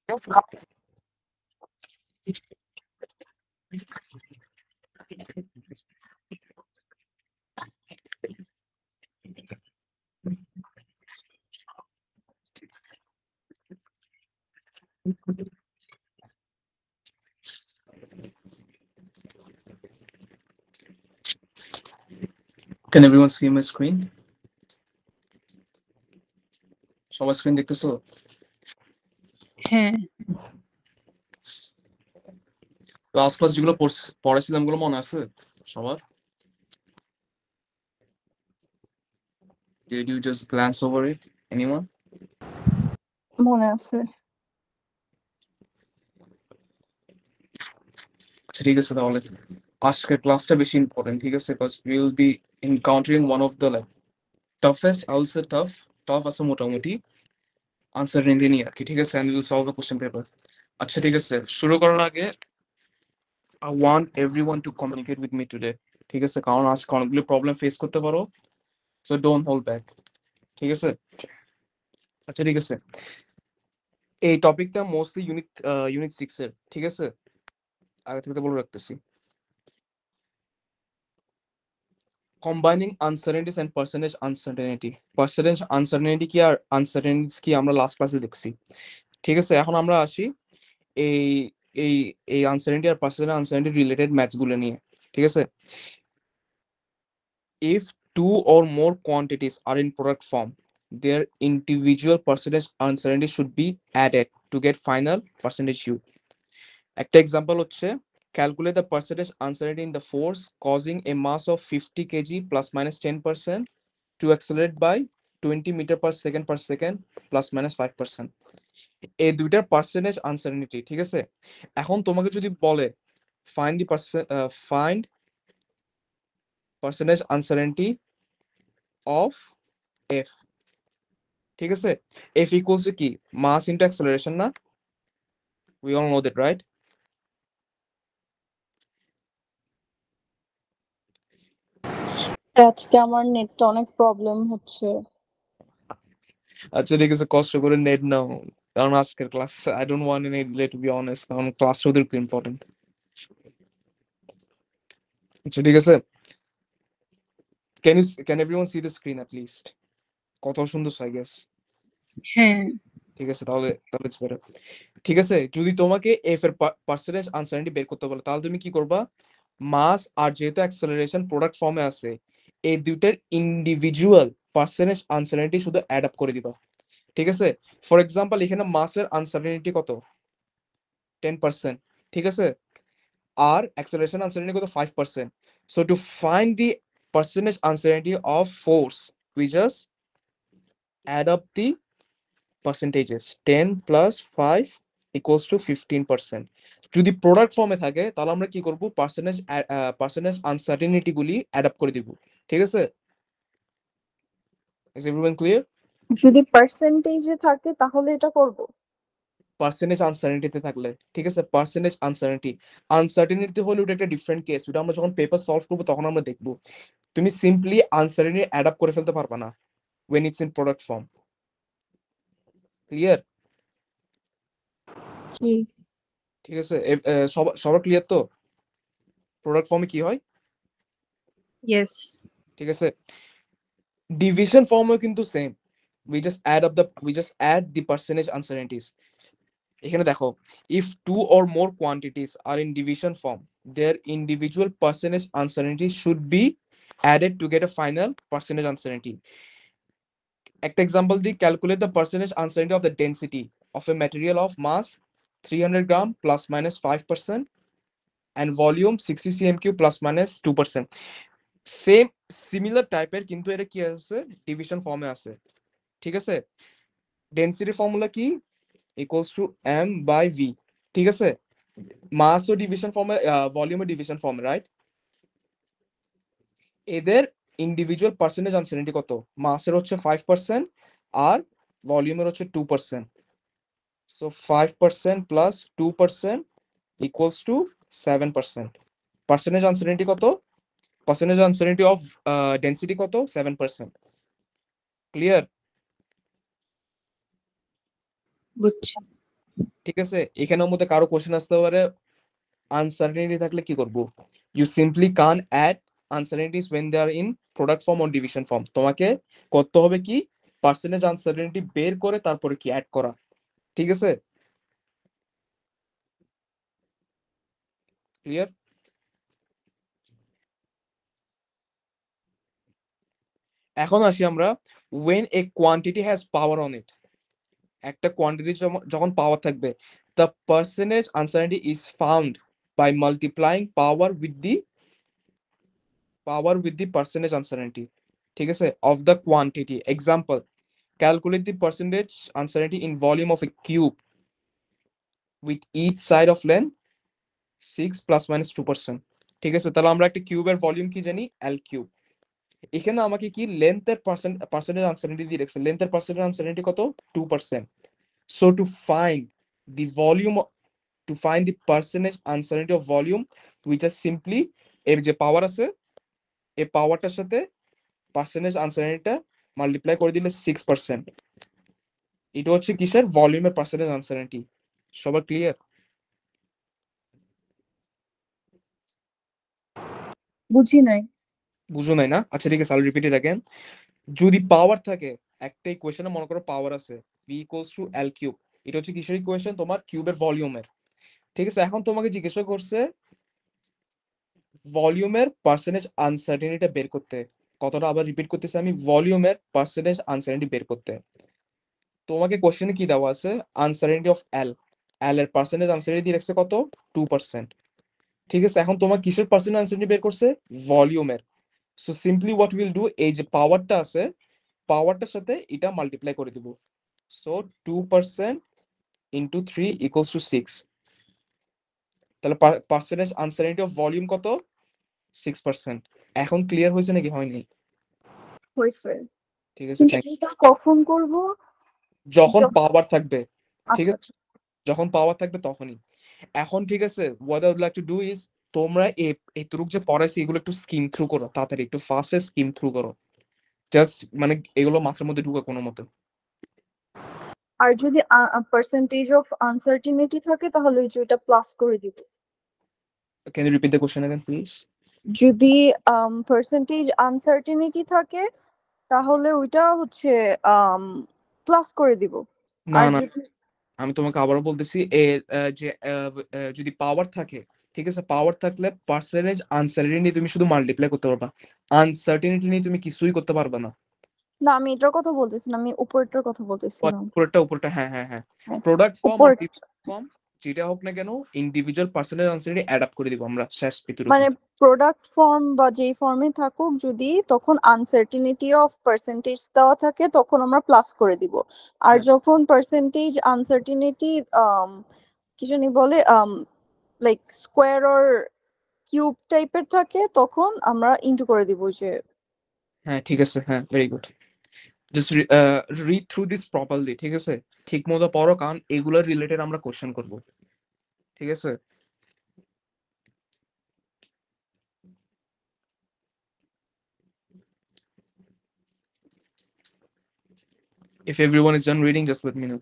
Can everyone see my screen? সবার screen দেখতেছো? হ্যাঁ। লাস্ট ক্লাস যেগুলো পড়াইছিলাম গুলো মনে আছে সবার? Did you just glance over it? Anyone? মনে আছে। আচ্ছা ঠিক আছে তাহলে আজকের ক্লাসটা বেশি ইম্পর্টেন্ট, ঠিক আছে? Because we will be encountering one of the like toughest, I will say tough আছে মোটামুটি আনসার্টেনিটি নিয়ে আর কি, ঠিক আছে? And will solve the question paper. আচ্ছা ঠিক আছে, শুরু করার আগে I want everyone to communicate with me today, ঠিক আছে? কারণ আজকে অনেকগুলো প্রবলেম ফেস করতে পারো, সো ডোন্ট হোল্ড ব্যাক, ঠিক আছে? আচ্ছা ঠিক আছে, এই টপিকটা মোস্টলি ইউনিট 6 এর, ঠিক আছে? আগে থেকে তো বলে রাখতেছি। Combining uncertainties and percentage uncertainty. Percentage uncertainty কি আর আনসার্টেনিটিস কি আমরা লাস্ট ক্লাসে দেখছি, ঠিক আছে? এখন আমরা আসি এই এই এই আনসার্টেনিটি আর পার্সেন্টেজ আনসার্টেনিটি রিলেটেড ম্যাথস গুলো নিয়ে, ঠিক আছে? If two or more quantities are in product form, their individual percentage uncertainty should be added to get final percentage U. একটা এক্সাম্পল হচ্ছে, calculate the percentage uncertainty in the force causing a mass of 50 kg plus minus 10% to accelerate by 20 meter per second plus minus 5%. এই দুইটার percentage uncertainty, ঠিক আছে? এখন তোমাকে যদি বলে find the find percentage uncertainty of F, ঠিক আছে? এফ ইকুয়ালস টু কি? মাস ইনটু অ্যাক্সেলারেশন না? We all know that, right? আজকে আমার নেটটা অনেক প্রবলেম হচ্ছে। আচ্ছা ঠিক আছে, কষ্ট করে নেট নাও, কারণ আজকের class I don't want any delay to be honest, কারণ ক্লাসটা ওদের খুব ইম্পর্টেন্ট। আচ্ছা ঠিক আছে, can everyone see the screen at least? কত সুন্দর, আই গেস। হ্যাঁ। ঠিক আছে, তাহলে ইটস বেটার। ঠিক আছে, যদি তোমাকে এফ এর পার্সেন্টেজ আনসার্টেনিটি বের করতে বলে, তাহলে তুমি কি করবা? মাস আর যেহেতু অ্যাক্সেলারেশন প্রোডাক্ট ফর্মে আছে, এই দুইটার ইন্ডিভিজুয়াল পার্সেন্টেজ আনসার্টেনিটি শুধু অ্যাড আপ করে দিবা, ঠিক আছে? ফর এক্সাম্পল এখানে মাসের আনসার্টেনিটি কত? 10%, ঠিক আছে? আর acceleration uncertainty কত? 5%. So to find the percentage uncertainty of force, we just add up the percentages. 10 plus 5 equals to 15%. যদি প্রোডাক্ট ফর্মে থাকে তাহলে আমরা কি করব? পার্সেন্টেজ আনসার্টেনিটি গুলি অ্যাড আপ করে দিব, ঠিক আছে? Is everyone clear? যদি পার্সেন্টেজে থাকে তাহলে এটা করব। পার্সেন্টেজ আনসার্টেনিটিতে থাকলে, ঠিক আছে? পার্সেন্টেজ আনসার্টেনিটি হলে ওটা একটা ডিফারেন্ট কেস, ওটা আমরা যখন পেপার সলভ করবো তখন আমরা দেখবো। তুমি সিম্পলি আনসার্টেনিটি অ্যাড আপ করে ফেলতে পারবা না when it's in product form. Clear? কি? ঠিক আছে, সবার ক্লিয়ার তো? প্রোডাক্ট ফর্মে কি হয়? ইয়েস। ঠিক আছে, ডিভিশন ফর্মেও কিন্তু same, we just add the percentage uncertainties. এখানে দেখো, if two or more quantities are in division form, their individual percentage uncertainty should be added to get a final percentage uncertainty. একটা example দিই, calculate the percentage uncertainty of the density of a material of mass 300 gram plus minus 5% and volume 60 cm3 plus minus 2%. Same similar টাইপের, কিন্তু এটা কি আছে? Division ফর্মে আছে, ঠিক আছে? ডেন্সিটি ফর্মুলা কি? Equals to M by V, ঠিক আছে? মাসও ডিভিশন ফর্মে, ভলিউমও ডিভিশন ফর্মে, রাইট? এদের ইন্ডিভিজুয়াল পার্সেন্টেজ আনসার্টেনিটি কত? মাসের হচ্ছে 5% আর ভলিউমের হচ্ছে 2%। So 5% plus 2% equals to 7%। Percentage uncertainty কত? পার্সেন্টেজ আনসার্টেনিটি অফ ডেন্সিটি কত? 7%। ক্লিয়ার? বুঝছি। ঠিক আছে, এখানের মধ্যে কারো কোশ্চেন আসতে পারে আনসার্টেনিটি থাকলে কি করব? You simply can add uncertainties when they are in product form or division form. তোমাকে করতে হবে কি, পার্সেন্টেজ আনসার্টেনিটি বের করে তারপরে কি অ্যাড করা। ঠিক আছে, ক্লিয়ার? এখন আসি আমরা, when a quantity has power on it, একটা কোয়ান্টিটি যখন পাওয়ার থাকবে, the percentage uncertainty is found by multiplying power with the percentage uncertainty, ঠিক আছে, of the quantity. Example, calculate the percentage uncertainty in volume of a cube with each side of length 6 plus minus 2%. ঠিক আছে, তাহলে আমরা একটা কিউবের volume কি জানি, এল কিউব। এখানে আমাকে কি লেন্থের পার্সেন্টেজ আনসার্টেনিটি দিয়ে রেখেছে, লেন্থের পার্সেন্টেজ আনসার্টেনিটি কত, 2%। So to find the volume, to find the percentage uncertainty of volume, we just simply এর যে পাওয়ার আছে, এই পাওয়ারটার সাথে পার্সেন্টেজ আনসার্টেনিটিটা মাল্টিপ্লাই করে দিলে 6%। এটা হচ্ছে কিসের, ভলিউমের পার্সেন্টেজ আনসার্টেনিটি। সবার ক্লিয়ার? বুঝি নাই। বুঝো নাই না? আচ্ছা ঠিক আছে, আই রিপিট ইট अगेन। যদি পাওয়ার থাকে, একটা ইকুয়েশনে মনে করো পাওয়ার আছে v equals to L cube, এটা হচ্ছে কিসের ইকুয়েশন, তোমার কিউবের ভলিউমের। ঠিক আছে, এখন তোমাকে জিজ্ঞাসা করছে ভলিউমের পার্সেন্টেজ আনসার্টেনিটিটা বের করতে। কতটা আবার রিপিট করতেছি আমি, ভলিউমের পার্সেন্টেজ আনসার্টেনিটি বের করতে। তোমাকে কোশ্চেনে কি দেওয়া আছে, আনসার্টেনিটি অফ এল, এল এর পার্সেন্টেজ আনসার্টেনিটি রাখছে কত, 2%। ঠিক আছে, এখন তোমার কিসের পার্সেন্টেজ আনসার্টেনিটি বের করছে, ভলিউমের। So simply what will do, এই যে পাওয়ারটা আছে, পাওয়ারটার সাথে এটা মাল্টিপ্লাই করে দিব। So 2% into 3 equals to 6। তাহলে পার্সেন্টেজ আনসার্টেনিটি অফ ভলিউম কত, 6%। এখন ক্লিয়ার হয়েছে নাকি হয়নি? হয়েছে, ঠিক আছে, কিন্তু থ্যাংক। এটা কখন করব? যখন যখন- পাওয়ার থাকবে, ঠিক আচ্ছা আছে, আচ্ছা। যখন পাওয়ার থাকবে তখনই। এখন ঠিক আছে, what I would like to do is, তোমরা এতটুক যে পড়াইছি এগুলো একটু স্কিম থ্রু করো, তাড়াতাড়ি একটু ফাস্টে স্কিম থ্রু করো, জাস্ট মানে এগুলো মাথার মধ্যে ঢুকে কোনো মতে। আর যদি পার্সেন্টেজ অফ আনসার্টিনিটি থাকে তাহলে ওই যে ওইটা প্লাস করে দিব। Can you repeat the question again please? যদি পার্সেন্টেজ আনসার্টিনিটি থাকে তাহলে ওইটা হচ্ছে প্লাস করে দিব। না আর না, যদি আমি তোমাকে আবারও বলতেছি, এর যে যদি পাওয়ার থাকে, ঠিক আছে, পাওয়ার থাকলে পার্সেন্টেজ আনসার্টেনিটি নিয়ে তুমি শুধু মাল্টিপ্লাই করতে পারবা, আনসার্টেনিটি নিয়ে তুমি কিছুই করতে পারবা না। না, আমি এটার কথা বলতেছি না, আমি উপরেরটার কথা বলতেছিলাম। উপরেরটা উপরেরটা, হ্যাঁ হ্যাঁ হ্যাঁ, হ্যাঁ, প্রোডাক্ট ফর্ম উপর আর ফর্ম যেটা হোক না কেন, individual percentage uncertainty add up করে দিব আমরা, শেষ এতটুকুই। মানে প্রোডাক্ট ফর্ম বা যেই ফর্মে থাকুক, যদি তখন আনসার্টিনিটি অফ পার্সেন্টেজ দেওয়া থাকে তখন আমরা প্লাস করে দিব। আর হ্যাঁ যখন পার্সেন্টেজ আনসার্টিনিটি কি জানি বলে, লাইক স্কোয়ার অর কিউব টাইপের থাকে তখন আমরা ইন্টু করে দিব যে। হ্যাঁ ঠিক আছে, হ্যাঁ very good. Just read through this properly, ঠিক আছে, ঠিক মতো পড়ো, কারণ এগুলোর রিলেটেড আমরা কোশ্চেন করব, ঠিক আছে। If everyone is done reading, just let me know.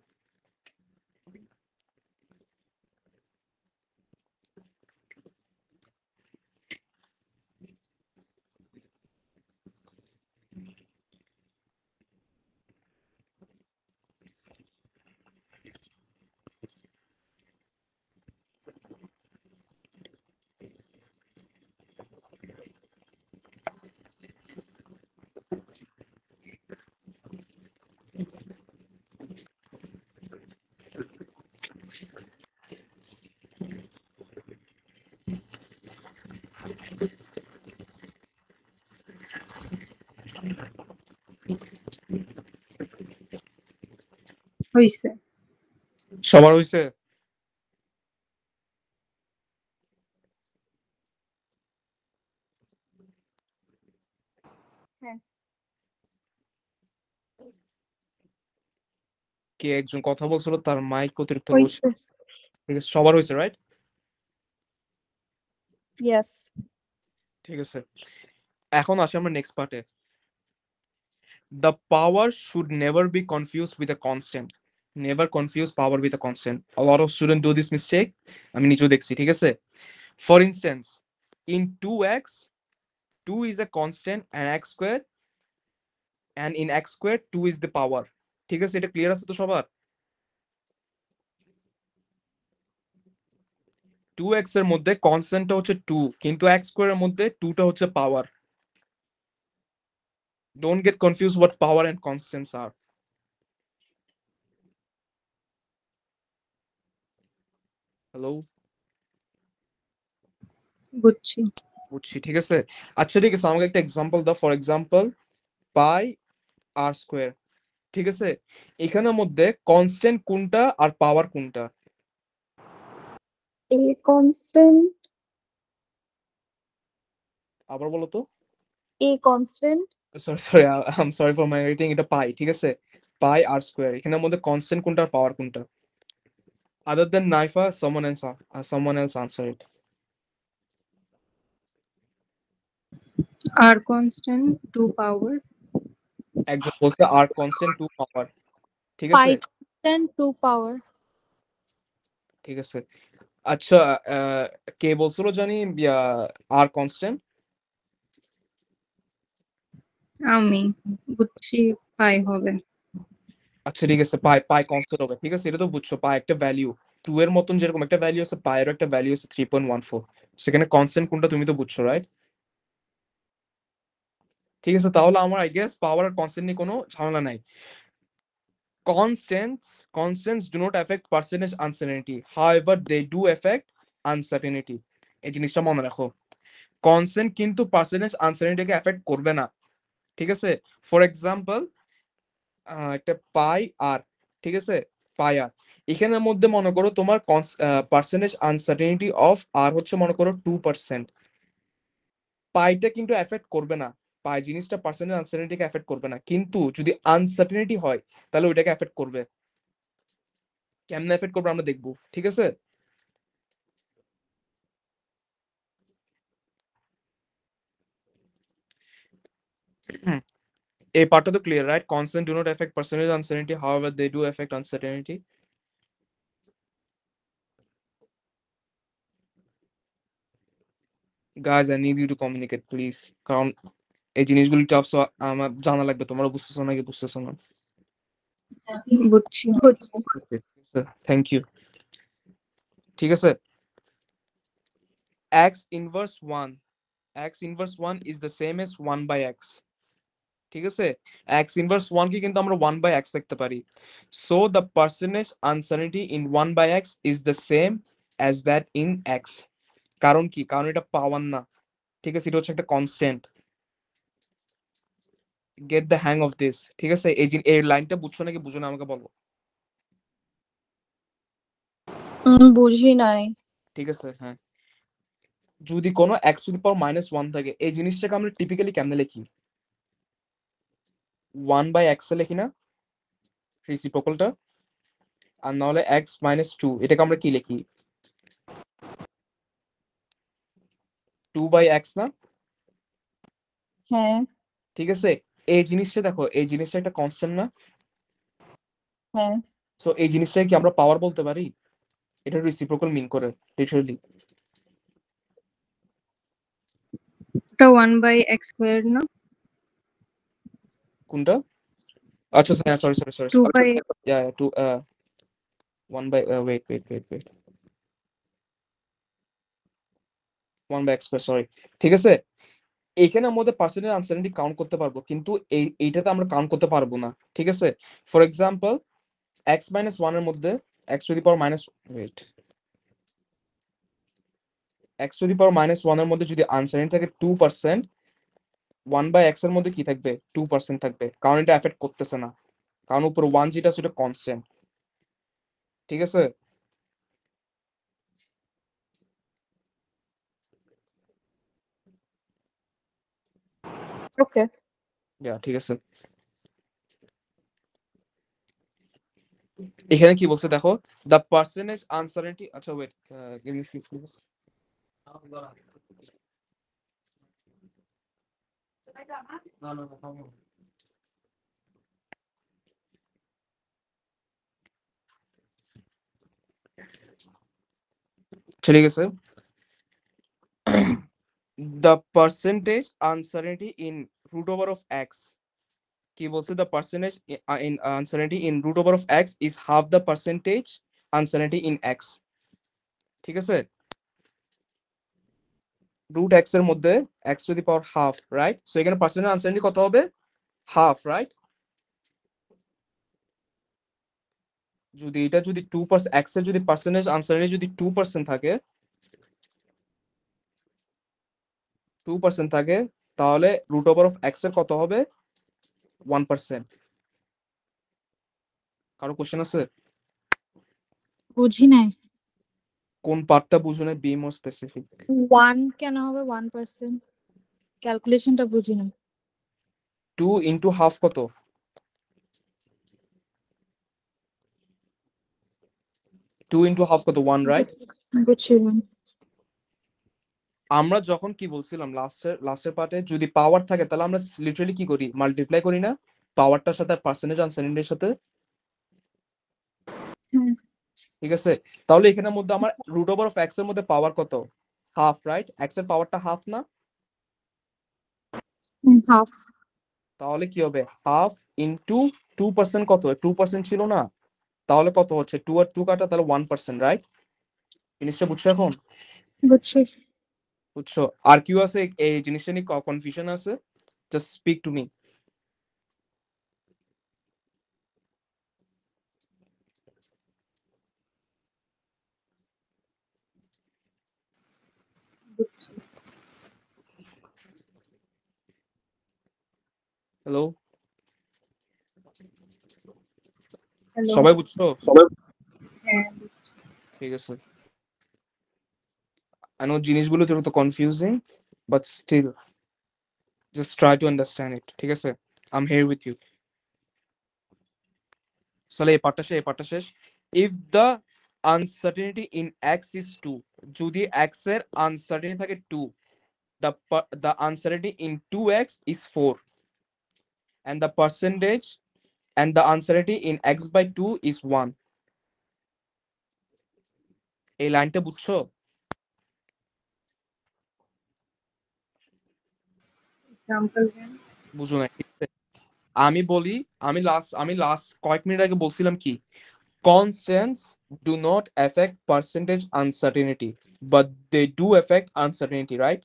হয়েছে। সবার হয়েছে? হ্যাঁ, কে একজন কথা বলছিল, তার মাইক অতিরিক্ত বলছে। হয়েছে। ঠিক আছে, সবার হয়েছে, রাইট? ইয়েস। ঠিক আছে, এখন আসি আমরা নেক্সট পার্টে। The power should never be confused with a constant. Never confuse power with a constant, a lot of students do this mistake, আমি নিজেও দেখছি, ঠিক আছে? For instance, in 2x, 2 is a constant and x squared, and in x squared 2 is the power, ঠিক আছে? এটা clear আছে তো সবার? 2x এর মধ্যে কনস্ট্যান্টটা হচ্ছে 2, কিন্তু x স্কয়ার এর মধ্যে 2 টা হচ্ছে power. Don't get confuse what power and constants are. Hello, বুঝছি। বুঝছি, ঠিক আছে? আচ্ছা ঠিক আছে, আমাকে একটা এক্সাম্পল দাও। For example pi R square, ঠিক আছে? এখানের মধ্যে কনস্ট্যান্ট কোনটা আর পাওয়ার কোনটা? A constant, আবার বলো তো। A constant, sorry sorry, I am sorry for my writing, এটা পাই, ঠিক আছে? পাই আর স্কোয়ার, এখানের মধ্যে কনস্ট্যান্ট কোনটা আর পাওয়ার কোনটা? Other than Naifa, someone else answer it. আর কনস্ট্যান্ট 2 পাওয়ার। একজন বলছে আর কনস্ট্যান্ট 2 পাওয়ার, ঠিক pi আছে? constant 2 power. ঠিক আছে। আচ্ছা, কে বলছিল জানি আর কনস্ট্যান্ট? আমি বুঝছি পাই হবে। আচ্ছা ঠিক আছে, পাই পাই কনস্ট্যান্ট হবে, ঠিক আছে? এটা তো বুঝছো, পাই একটা ভ্যালু, 2 এর মতন যেরকম একটা ভ্যালু আছে, পাইয়েরও একটা ভ্যালু আছে 3.14, সেখানে কনস্ট্যান্ট কোনটা তুমি তো বুঝছো, রাইট? ঠিক আছে, তাহলে আমার আই গেস পাওয়ার আর কনস্ট্যান্ট নিয়ে কোনো ঝামেলা নাই। Constants do not affect percentage uncertainty, however they do affect uncertainty. এই জিনিসটা মনে রাখো, কনস্ট্যান্ট কিন্তু পার্সেন্টেজ আনসার্টেনিটিকে এফেক্ট করবে না, ঠিক আছে? ফর এক্সাম্পল একটা পাই আর, ঠিক আছে? পাই আর, এখানের মধ্যে মনে করো তোমার পার্সেন্টেজ আনসার্টেনিটি অফ আর হচ্ছে মনে করো 2%, পাইটা কিন্তু এফেক্ট করবে না, পাই জিনিসটা পার্সেন্টেজ আনসার্টেনিটিকে এফেক্ট করবে না, কিন্তু যদি আনসার্টেনিটি হয় তাহলে ওইটাকে এফেক্ট করবে। কেমনে এফেক্ট করবে আমরা দেখবো, ঠিক আছে? এই পার্টটা তো clear, right? Constant do not affect percentage uncertainty, however they do affect uncertainty. Guys I need you to communicate please, কারণ এই জিনিসগুলি টাফ, সো আমার জানা লাগবে তোমরা বুঝতেছো নাকি বুঝতেছো না। বুঝছি। থ্যাংক ইউ, ঠিক আছে? x inverse 1, x inverse 1 is the same as 1 by x, ঠিক আছে? x inverse 1 কে কিন্তু আমরা 1 by x লিখতে পারি, so the percentage uncertainty in 1 by x is the same as that in x। কারণ কি? কারণ এটা পাওয়ার না, ঠিক আছে? এটা হচ্ছে একটা constant. Get the hang of this, ঠিক আছে? এই লাইনটা বুঝছো নাকি বুঝো না আমাকে বলো। বুঝি নাই। ঠিক আছে, হ্যাঁ। যদি কোনো x to the power minus one থাকে, এই জিনিসটাকে আমরা টিপিক্যালি কেমনে লিখি? 1 বাই এক্স এ লিখি না রেসিপ্রোকালটা? আর নাহলে এক্স মাইনাস টু, এটাকে আমরা কি লিখি? 2 বাই এক্স না? হ্যাঁ ঠিক আছে, এই জিনিসটা দেখো, এই জিনিসটা একটা কনস্ট্যান্ট না? হ্যাঁ সো এই জিনিসটাকে কি আমরা পাওয়ার বলতে পারি? এটা রেসিপ্রোকাল মিন করে লিটারালি। ওটা 1 বাই এক্স স্কোয়ার না? কোনটা? আচ্ছা হ্যাঁ, sorry sorry sorry, 2 by yeah 2 1 by wait 1 by X square, sorry. ঠিক আছে, এখানে আমাদের পার্সেন্টেজ আনসার্টেনিটি কাউন্ট করতে পারবো, কিন্তু এইটাতে আমরা কাউন্ট করতে পারবো না, ঠিক আছে? For example X minus one এর মধ্যে X to the power minus wait X to the power minus one এর মধ্যে যদি আনসার্টেনিটি থাকে 2%, 1 বাই এক্স এর মধ্যে কি থাকবে? 2% থাকবে, কারণ এটা এফেক্ট করতেছে না, কারণ উপর ওয়ান যেটা সেটা কনস্ট্যান্ট, ঠিক আছে? ওকে। ঠিক আছে, এখানে কি বলছে দেখো, দ্য পার্সেন্টেজ আনসার্টেনিটি, আচ্ছা ওয়েট, গিভ মি 50 minutes। চলে গেছে। The percentage uncertainty in root over of x, কি বলছে, the percentage in uncertainty in root over of x is half the percentage uncertainty in x। ঠিক আছে, root x এর মধ্যে x two the power half, right? So এখানে percentage uncertainty কত হবে? Half, right? যদি এটা যদি 2% x এর যদি পার্সেন্টেজ আনসার্টেনিটি যদি 2% থাকে, 2% থাকে, তাহলে রুট ওভার অফ x এর কত হবে? 1%। কারো কোশ্চেন আছে? বুঝি নাই। কোন পার্টটা বুঝো না? Be more specific. 1 কেন হবে 1%? ক্যালকুলেশনটা বুঝি না। 2 ইনটু হাফ কত? 2 ইনটু হাফ কত? 1, রাইট? বুঝছিলাম। আমরা যখন কি বলছিলাম লাস্টের পার্টে, যদি পাওয়ার থাকে তাহলে আমরা লিটারালি কি করি? মাল্টিপ্লাই করি না পাওয়ারটার সাথে, পার্সেন্টেজ আনসার্টেনিটির সাথে। হুম। ঠিক আছে, তাহলে এখানের মধ্যে আমার রুট ওভার অফ এক্স এর মধ্যে পাওয়ার কত? Half, right? এক্স এর পাওয়ারটা হাফ না? হাফ। তাহলে কি হবে? হাফ ইনটু 2% কত? 2% ছিল না? তাহলে কত হচ্ছে? 2 আর 2 কাটা, তাহলে 1%, রাইট? জিনিসটা বুঝছো এখন? বুঝছি। বুঝছো? আর কিউ আছে এই জিনিসটা নিয়ে কনফিউশন আছে? Just speak to me. Hello, hello. সবাই বুঝছো? হ্যাঁ, ঠিক আছে, I know জিনিসগুলো তো confusing, but still just try to understand it. ঠিক আছে, I am here with you. তাহলে এই পার্টটা শেষ। If the uncertainty in X is 2, যদি এক্স এর আনসার্টেনিটি থাকে 2, the uncertainty in 2x is 4, and the percentage and the uncertainty in x by 2 is 1। এই লাইনটা বুঝছো? এক্সাম্পল দেন। বুঝো না? ঠিক আছে, আমি বলি, আমি লাস্ট কয়েক মিনিট আগে বলছিলাম কি, constants do not affect percentage uncertainty, but they do affect uncertainty, right?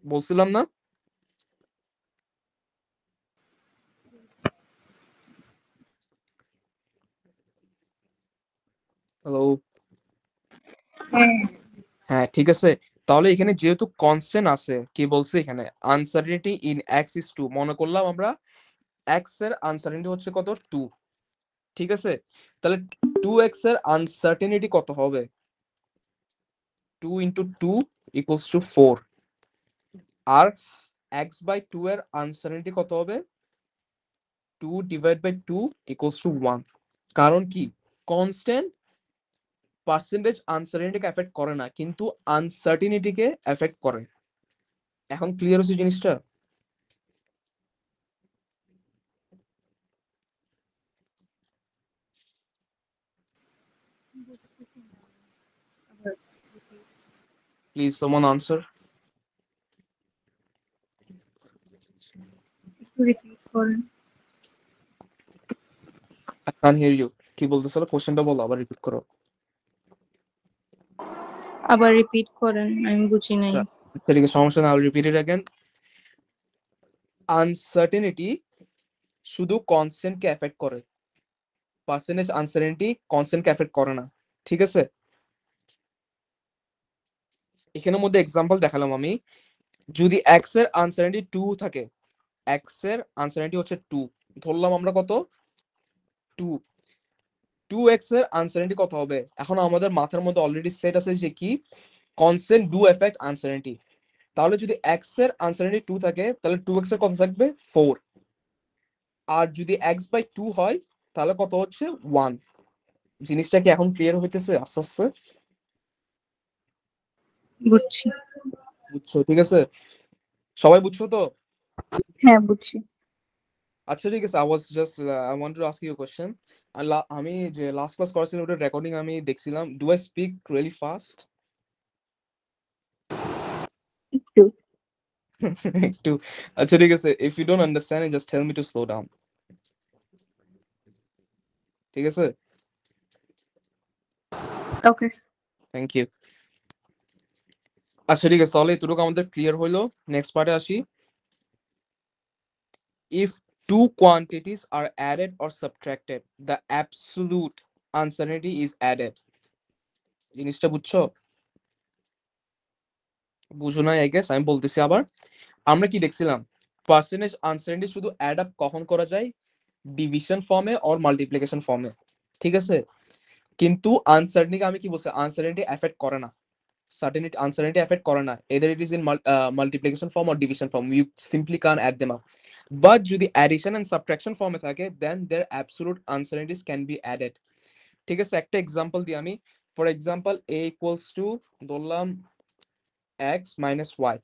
বলছিলাম না? হ্যালো, হ্যাঁ, হ্যাঁ, ঠিক আছে। তাহলে এখানে যেহেতু কনস্ট্যান্ট আছে, কি বলছে এখানে? আনসার্টেনিটি ইন এক্স ইজ 2, মনে করলাম আমরা এক্স এর আনসার্টেনিটি হচ্ছে কত? 2। ঠিক আছে, তাহলে 2x এর আনসার্টেনিটি কত হবে? 2 ইন্টু 2 ইকুয়ালস টু 4। আর x বাই 2 এর আনসার্টেনিটি কত হবে? 2 ডিভাইড বাই 2 ইকুয়ালস টু 1। কারণ কি, কনস্ট্যান্ট পার্সেন্টেজ আনসার্টেনিটিকে এফেক্ট করে না, কিন্তু আনসার্টেনিটিকে এফেক্ট করে। এখন ক্লিয়ার হচ্ছে জিনিসটা? Please someone answer. একটু রিপিট করেন। I can hear you. কি বলতেছিল? কোশ্চেনটা বলো, আবার রিপিট করো। আবার রিপিট করেন, আমি বুঝি নাই। ঠিক আছে, সমস্যা না, I will repeat it again. Uncertainty শুধু কনস্ট্যান্টকে এফেক্ট করে, পার্সেন্টেজ আনসার্টেনিটি কনস্ট্যান্টকে এফেক্ট করে না। ঠিক আছে, এখানের মধ্যে এক্সাম্পল দেখালাম আমি। যদি এক্স এর আনসার্টেনিটি 2 থাকে, এক্স এর আনসার্টেনিটি হচ্ছে 2, ধরলাম আমরা কত? 2। 2x এর আনসার্টেনিটি কত হবে? এখন আমাদের মাথার মধ্যে অলরেডি সেট আছে যে কি, কনস্ট্যান্ট ডু এফেক্ট আনসার্টেনিটি। তাহলে যদি x এর আনসার্টেনিটি 2 থাকে, তাহলে 2x এর কত থাকবে? 4। আর যদি x বাই 2 হয়, তাহলে কত হচ্ছে? 1। জিনিসটা কি এখন ক্লিয়ার হইতেছে আস্তে আস্তে? বুঝছি। বুঝছো? ঠিক আছে, সবাই বুঝছো তো? হ্যাঁ বুঝছি। আচ্ছা ঠিক আছে, I want to ask you a question. আমি যে লাস্ট ক্লাস করেছিলাম ওটার রেকর্ডিং আমি দেখছিলাম, do I speak really fast? একটু। একটু। আচ্ছা ঠিক আছে, if you don't understand it just tell me to slow down, ঠিক আছে? ওকে। Thank you. আচ্ছা ঠিক আছে, তাহলে এতটুকু আমাদের ক্লিয়ার হইলো। নেক্সট পার্টে আসি। If two quantities are added or subtracted, the absolute uncertainty is added. জিনিসটা বুঝছো? বুঝো না, আই গেস আমি বলতেছি আবার। আমরা কি দেখছিলাম, পার্সেন্টেজ আনসার্টেনিটি শুধু অ্যাড আপ কখন করা যায়, ডিভিশন ফর্মে অর মাল্টিপ্লিকেশন ফর্মে, ঠিক আছে? কিন্তু আনসার্টেনিটি আমি কি বলছি, আনসার্টেনিটি এফেক্ট করে না, সার্টেনিটি আনসার্টেনিটি এফেক্ট করে না, এদের it is in multiplication form or division form, you simply can add them up. But যদি অ্যাডিশন এন্ড সাবট্রাকশন ফর্মে থাকে then their absolute uncertainties can be added, ঠিক আছে? একটা এক্সাম্পল দিই আমি। For example A equals to ধরলাম X minus Y,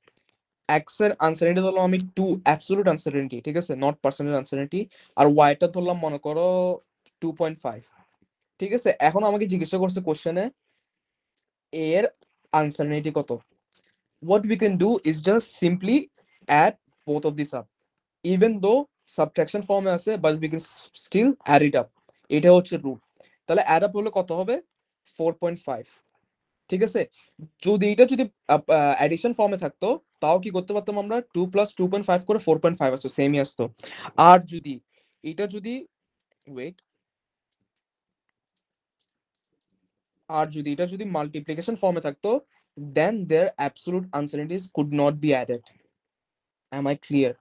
X এর আনসার্টেনিটি ধরলাম আমি 2 অ্যাবসোলুট আনসার্টেনিটি, ঠিক আছে, নট পার্সেন্টেজ আনসার্টেনিটি। আর ওয়াইটা ধরলাম মনে করো 2.5, ঠিক আছে? এখন আমাকে জিজ্ঞাসা করছে কোশ্চেনে এ এর আনসার্টেনিটি কত। What we can do is just simply add both of these up, even though subtraction form এ আছে, but we can still add it up, এটা হচ্ছে রুল। তাহলে অ্যাড আপ হলে কত হবে, 4.5, ঠিক আছে? যদি এটা যদি অ্যাডিশন ফর্মে থাকতো তাও কি করতে পারতাম আমরা, 2 প্লাস 2.5 করে 4.5 আসতো, সেমই আসতো। আর যদি এটা যদি ওয়েট, আর যদি এটা যদি মাল্টিপ্লিকেশন ফর্মে থাকতো then their absolute uncertainties could not be added. Am I clear?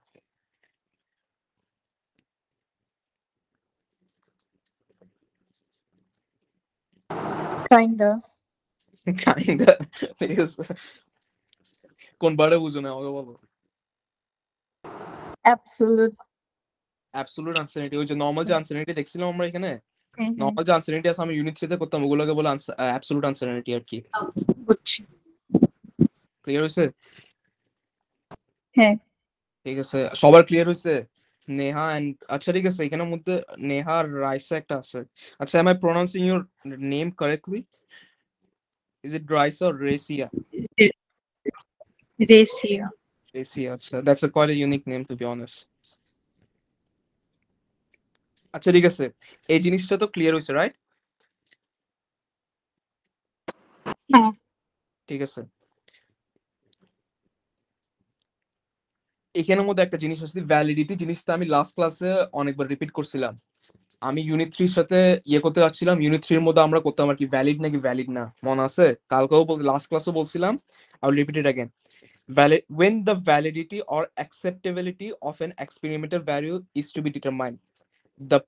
Kinda. Kinda. Because কোন বারে বুঝো না আমাকে বলো। অ্যাবসোলুট। অ্যাবসোলুট আনসার্টেনিটি, ওই যে নরমাল যে আনসার্টেনিটি দেখছিলাম আমরা এখানে, হ্যাঁ, হ্যাঁ। নরমাল যে আনসার্টেনিটি আছে আমি ইউনিট 3 তে করতাম, ওগুলোকে বলে অ্যাবসোলুট আনসার্টেনিটি আর কি। বুঝছি। ক্লিয়ার হইছে? হ্যাঁ। ঠিক আছে, সবার ক্লিয়ার হইছে? নেহা এন্ড আচ্ছা ঠিক আছে, এখানের মধ্যে নেহা আর রাইসা একটা আছে। আচ্ছা, am I pronouncing your name correctly? Is it Raisa or Raisia? রেসিয়া। Raisia, আচ্ছা, that's a quite a unique name to be honest. আচ্ছা ঠিক আছে, এই জিনিসটা তো ক্লিয়ার হইছে, রাইট? হ্যাঁ। ঠিক আছে, এখানের মধ্যে একটা জিনিস আছে, ভ্যালিডিটি জিনিসটা আমি লাস্ট ক্লাসে অনেকবার রিপিট করছিলাম। আমি ইউনিট 3 সাথে ইয়ে করতে যাচ্ছিলাম, ইউনিট 3 এর মধ্যে আমরা করতাম আর কি ভ্যালিড নাকি ভ্যালিড না, মনে আছে? কালকেও লাস্ট ক্লাসও বলছিলাম, I will repeat it again. Valid when the validity or acceptability of an experimental value is to be determined, the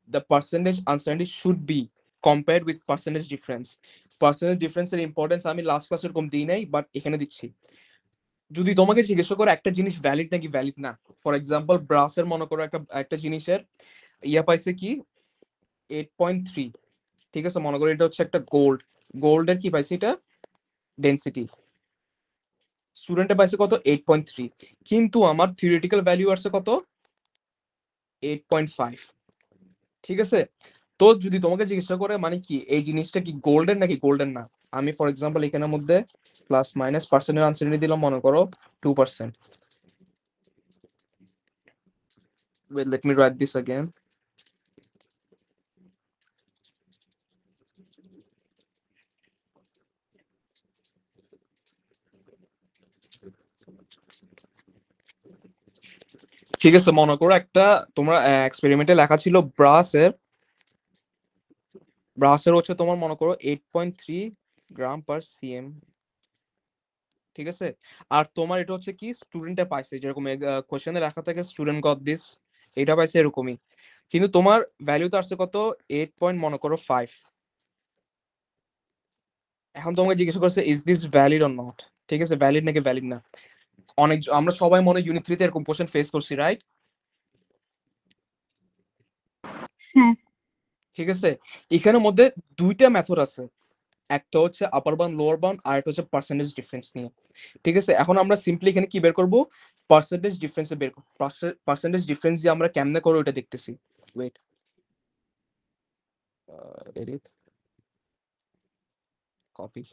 the percentage uncertainty should be compared with percentage difference. Percentage difference এর importance আমি last ক্লাসে এরকম দিই নাই, but এখানে দিচ্ছি। যদি তোমাকে জিজ্ঞেস করে একটা জিনিস ভ্যালিড নাকি ভ্যালিড না, ফর এক্সাম্পল ব্রাসের মনে করো একটা জিনিসের ইয়া পাইছে কি 8.3, ঠিক আছে? মনে করো এটা হচ্ছে একটা গোল্ডের কি পাইছে, এটা ডেনসিটি, স্টুডেন্টে পাইছে কত 8.3, কিন্তু আমার থিওরিটিক্যাল ভ্যালু আসছে কত 8.5, ঠিক আছে? তো যদি তোমাকে জিজ্ঞাসা করে মানে কি এই জিনিসটা কি গোল্ডেন নাকি গোল্ডেন না, আমি ফর এক্সাম্পল এখানের মধ্যে প্লাস মাইনাস পার্সেন্টের আনসার্টেনিটি দিলাম মনে করো 2%। Wait, let me write this again. ঠিক আছে, মনে করো একটা তোমরা এক্সপেরিমেন্টে লেখা ছিল ব্রাসের হচ্ছে তোমার মনে করো 8.3 গ্রাম পার সিএম, ঠিক আছে? আর তোমার এটা হচ্ছে কি স্টুডেন্টে পাইছে, যেরকম কোশ্চেনে লেখা থাকে স্টুডেন্ট গট দিস, এটা পাইছে এরকমই, কিন্তু তোমার ভ্যালু তো আসছে কত 8 পয়েন্ট মনে করো 5। এখন তোমাকে জিজ্ঞাসা করছে is this valid or not, ঠিক আছে, ভ্যালিড নাকি ভ্যালিড না। আমরা সবাই মনে ইউনিট 3 তে এরকম কোশ্চেন ফেস করছি, রাইট? হ্যাঁ। ঠিক আছে, এখানের মধ্যে দুইটা মেথড আছে, একটা হচ্ছে আপার বাউন্ড লোয়ার বাউন্ড, আর একটা হচ্ছে পার্সেন্টেজ ডিফারেন্স নিয়ে, ঠিক আছে? এখন আমরা সিম্পলি এখানে কি বের করব, পার্সেন্টেজ ডিফারেন্স বের পার্সেন্টেজ ডিফারেন্স দিয়ে আমরা কেমনে করে ওটা দেখতেছি ওয়েট এডিট কপি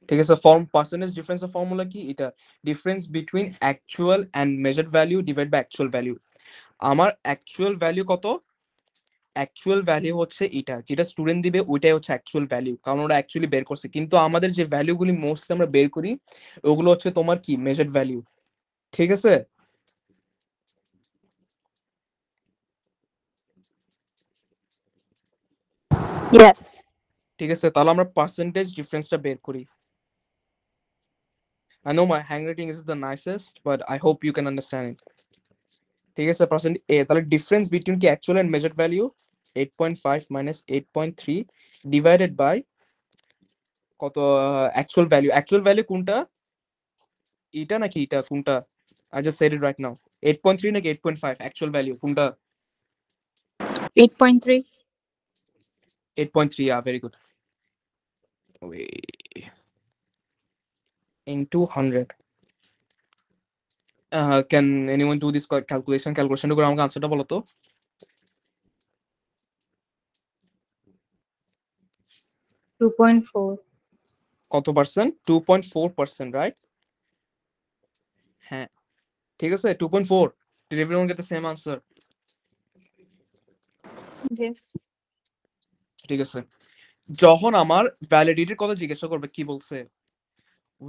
ঠিক আছে ফর্ম পার্সেন্টেজ ডিফারেন্সের ফর্মুলা কি এটা difference between actual and measured value divide by actual value আমার অ্যাকচুয়াল ভ্যালু কত অ্যাকচুয়াল ভ্যালু হচ্ছে এটা যেটা স্টুডেন্ট দিবে ওইটাই হচ্ছে অ্যাকচুয়াল ভ্যালু কারণ ওরা অ্যাকচুয়ালি বের করছে কিন্তু আমাদের যে ভ্যালুগুলি মোস্টলি আমরা বের করি ওগুলো হচ্ছে তোমার কি মেজার্ড ভ্যালু ঠিক আছে ইয়েস ঠিক আছে তাহলে আমরা পার্সেন্টেজ ডিফারেন্সটা বের করি I know my handwriting is the nicest but I hope you can understand it ঠিক আছে পার্সেন্ট এ তাহলে ডিফারেন্স বিটুইন কি actual and measured value 8.5 minus 8.3 divided by কত অ্যাকচুয়াল ভ্যালু কোনটা এটা নাকি এটা কোনটা I just said it right now 8.3 নাকি 8.5 অ্যাকচুয়াল ভ্যালু কোনটা 8.3 8.3 yeah very good Wait. Into 100 can anyone do this calculation করে আমাকে আনসারটা বলো তো 2.4 কত পার্সেন্ট 2.4% রাইট হ্যাঁ ঠিক আছে 2.4 did everyone get the same answer yes ঠিক আছে যখন আমার ভ্যালিডিটির কথা জিজ্ঞাসা করবে কি বলছে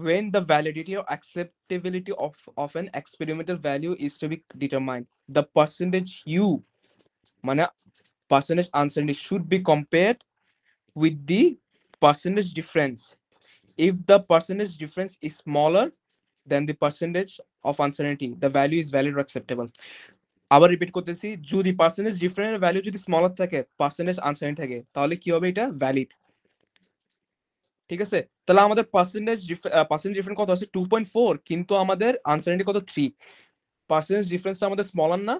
when the validity or acceptability of an experimental value is to be determined the percentage u মানে percentage uncertainty should be compared with the percentage difference if the percentage difference is smaller than the percentage of uncertainty the value is valid or acceptable আবার repeat করতেছি যদি percentage different value যদি smaller থাকে percentage uncertain থাকে তাহলে কি হবে এটা ভ্যালিড ঠিক আছে তাহলে আমাদের পার্সেন্টেজ ডিফারেন্স কত আছে 2.4 কিন্তু আমাদের আনসার্টেনিটি কত 3 পার্সেন্টেজ ডিফারেন্সটা আমাদের স্মলার না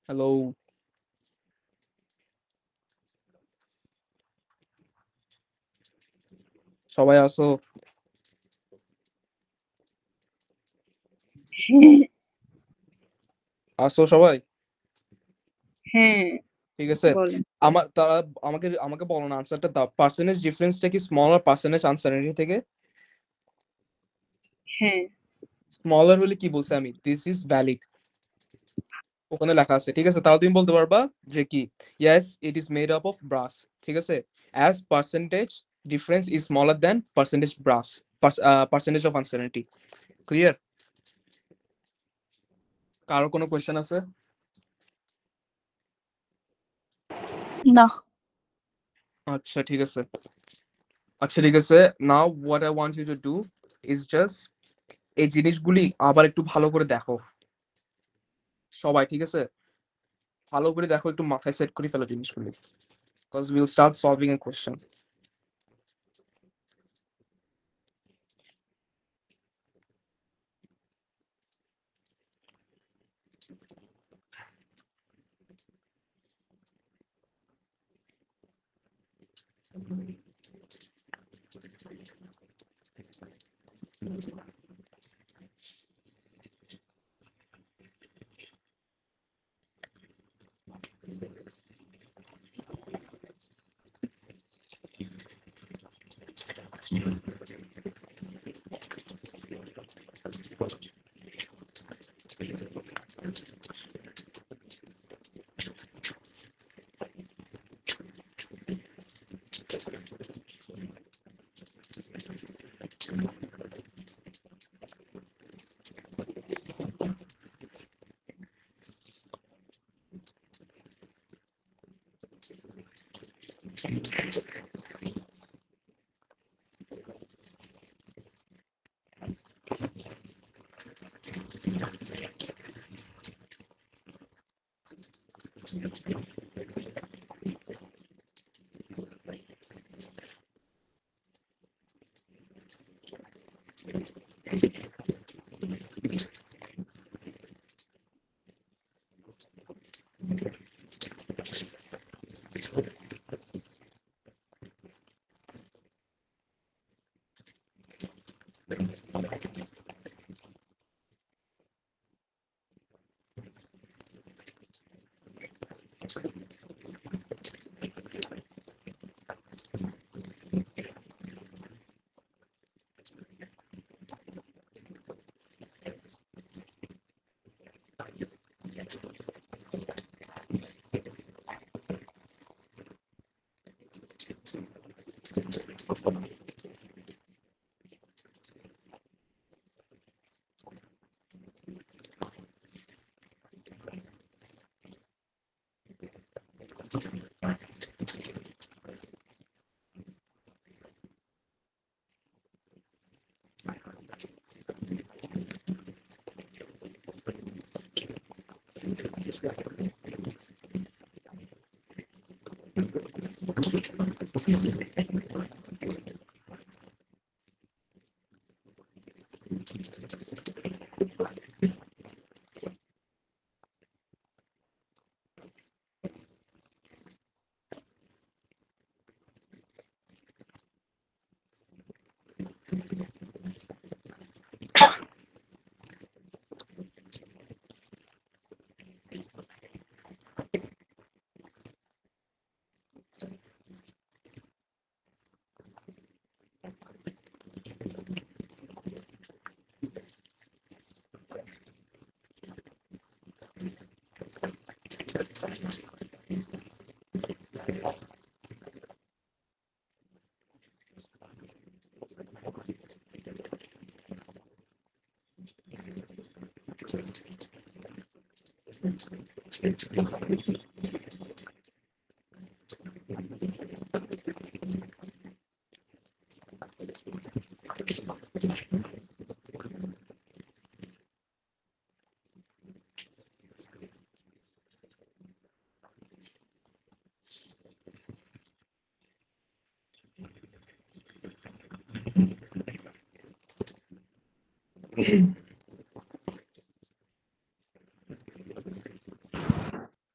হ্যালো সবাই আসো আসো সবাই হ্যাঁ ঠিক আছে বলেন আমার তারা আমাকে আমাকে বলো না আনসারটা দাও পার্সেন্টেজ ডিফারেন্সটা কি স্মলার পার্সেন্টেজ আনসার্টেনিটি থেকে হ্যাঁ স্মলার হলে কি বলছে আমি দিস ইজ ভ্যালিড ওখানে লেখা আছে ঠিক আছে তাহলে তুমি বলতে পারবা যে কি yes it is made up of brass ঠিক আছে as percentage difference is smaller than percentage brass percentage of uncertainty clear কারো কোনো কোয়েশ্চেন আছে না আচ্ছা ঠিক আছে now what I want you to do is just এই জিনিসগুলি আবার একটু ভালো করে দেখো সবাই ঠিক আছে ভালো করে দেখো একটু মাথায় সেট করে ফেলো জিনিসগুলি because we'll start solving a question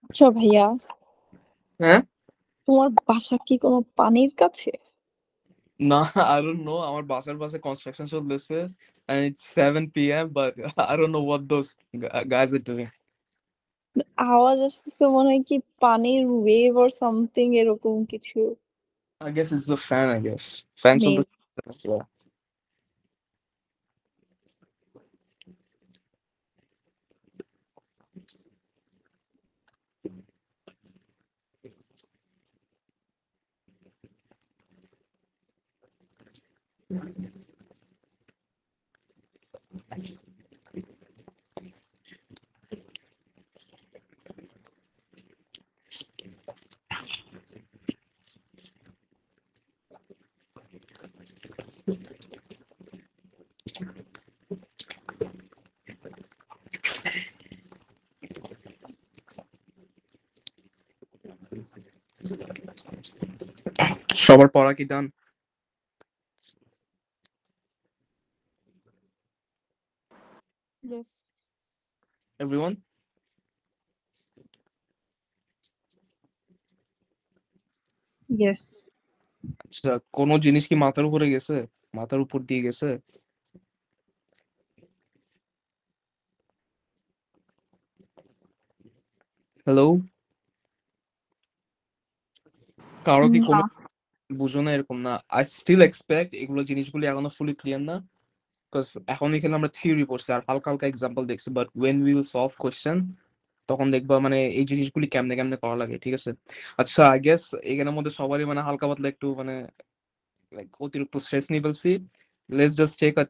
আচ্ছা ভাইয়া, হ্যাঁ তোমার বাসা কি কোনো পানির কাছে? না, I don't know, আমার বাসার পাশে কনস্ট্রাকশন চলতেছে and it's 7 p.m. but I don't know what those guys are doing. আওয়াজ আসতেছে মনে হয় কি পানির ওয়েভ অর সামথিং এরকম কিছু। I guess it's the fan, I guess. Fan Maybe. চলতেছে। Yeah. সবার পড়া কি ডান? Yes. Everyone? Yes. আচ্ছা, কোনো জিনিস কি মাথার উপরে গেছে? মাথার উপর দিয়ে গেছে? হ্যালো? কারো কি কোনো না। বুঝো না এরকম না? I still expect এগুলো জিনিসগুলি এখনো fully clear না। Because এখন এখানে আমরা থিওরি পড়ছি আর হালকা হালকা এক্সাম্পল দেখছি, but when we will solve question তখন দেখবা মানে এই জিনিসগুলি কেমনে কেমনে করা লাগে, ঠিক আছে? আচ্ছা, আই গেস এখানের মধ্যে সবারই মানে হালকা পাতলা একটু মানে লাইক অতিরিক্ত স্ট্রেস নিয়ে ফেলছি। Let's just take a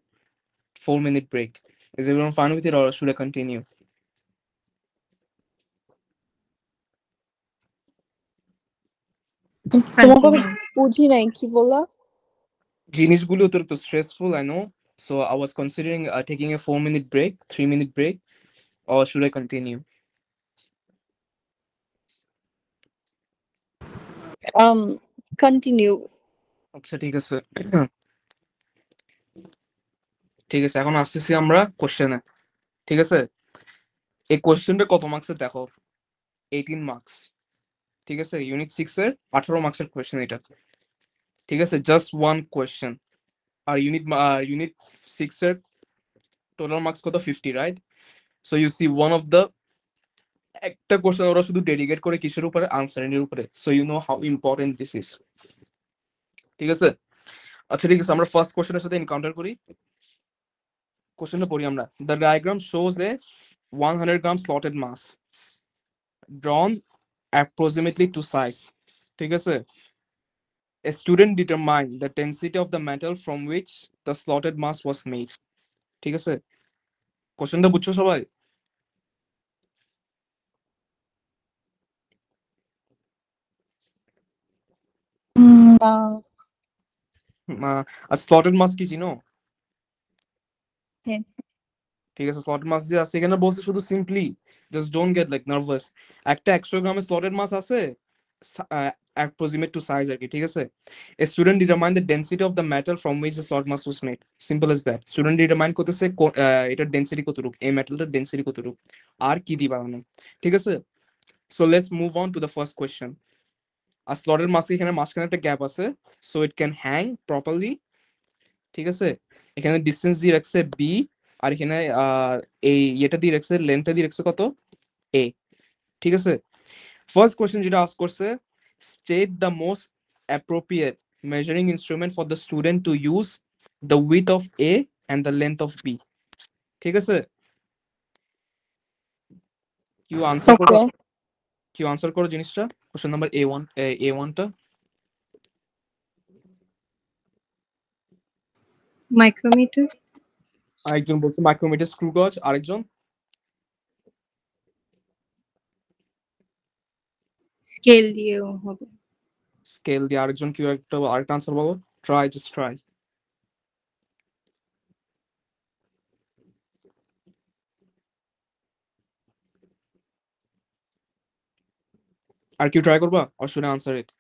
4-minute break. Is everyone fine with it or should I continue? তোমার কথা Continue. বুঝি নাই, কি বললা? জিনিসগুলি অতিরিক্ত stressful, I know. So I was considering taking a 4-minute break, 3-minute break, or should I continue? Continue. আচ্ছা ঠিক আছে। ঠিক আছে, এখন আসতেছি আমরা কোশ্চেনে। ঠিক আছে, এই কোশ্চেনটা কত মার্কসের দেখো, 18 মার্কস। ঠিক আছে, ইউনিট 6 এর 18 মার্কসের কোয়েশ্চেন এটা, ঠিক আছে, জাস্ট ওয়ান কোয়েশ্চেন। আর ইউনিট 6 এর টোটাল মার্কস কত, 50, right? So you see one of the একটা কোশ্চেন ওরা শুধু ডেডিকেট করে কিসের উপরে, আনসার্টেনিটির উপরে। So you know how important this is, ঠিক আছে। আচ্ছা ঠিক আছে, আমরা ফার্স্ট কোশ্চেনের সাথে এনকাউন্টার করি। কোশ্চেনটা পড়ি আমরা। The diagram shows a 100 gram slotted mass drawn approximately to size, ঠিক আছে। A student determined the density of the metal from which the slotted mass was made, ঠিক আছে। কোশ্চেনটা বুঝছো সবাই? আর স্লটেড মাস কি চিনো? হ্যাঁ। ঠিক আছে, স্লটেড মাস যে আছে এখানে বলছে শুধু simply, just don't get like nervous, একটা 100 গ্রামের স্লটেড মাস আছে অ্যাপ্রক্সিমেট টু সাইজ আর কি, ঠিক আছে। A student determined the density of the metal from which the slot mass was made. Simple as that. Student determine করতেছে এটার ডেনসিটি কতটুকু, এই মেটালটার ডেনসিটি কতটুকু, আর কি দিয়ে বানানো, ঠিক আছে। So let's move on to the first question. আর স্লটেড মাস এখানে মাঝখানে একটা গ্যাপ আছে, so it can hang properly, ঠিক আছে। এখানে ডিসটেন্স দিয়ে রাখছে বি, আর এখানে এই এটা দিয়ে রাখছে, লেন্থটা দিয়ে রাখছে কত, এ, ঠিক আছে। ফার্স্ট কোশ্চেন যেটা আস্ক করছে, state the most appropriate measuring instrument for the student to use the width of A and the length of B, ঠিক আছে। কিউ আনসার করো, ওকে। কিউ আনসার করো জিনিসটা, কোশ্চেন নাম্বার A1টা। মাইক্রোমিটার। আরেকজন বলছে মাইক্রোমিটার স্ক্রু গজ, আরেকজন স্কেল দিয়েও হবে। স্কেল দিয়ে, আরেকজন কেউ আরেকটা আনসার বলো, ট্রাই, জাস্ট ট্রাই। আর কেউ ট্রাই করবা, or should I answer it?